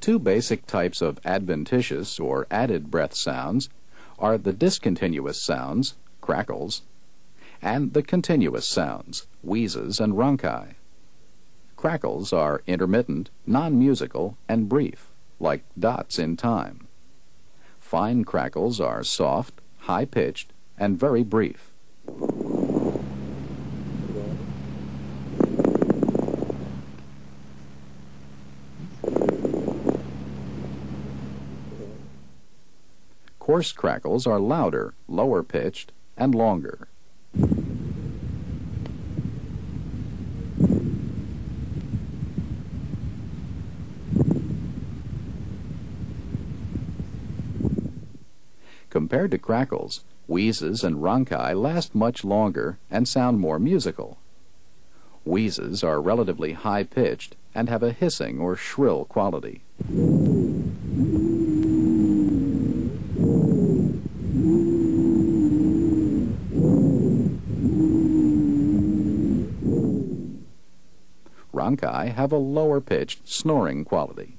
two basic types of adventitious or added breath sounds are the discontinuous sounds, crackles, and the continuous sounds, wheezes and ronchi. Crackles are intermittent, non-musical, and brief, like dots in time. Fine crackles are soft, high-pitched, and very brief. Coarse crackles are louder, lower-pitched, and longer. Compared to crackles, wheezes and ronchi last much longer and sound more musical. Wheezes are relatively high-pitched and have a hissing or shrill quality. Ronchi have a lower-pitched, snoring quality.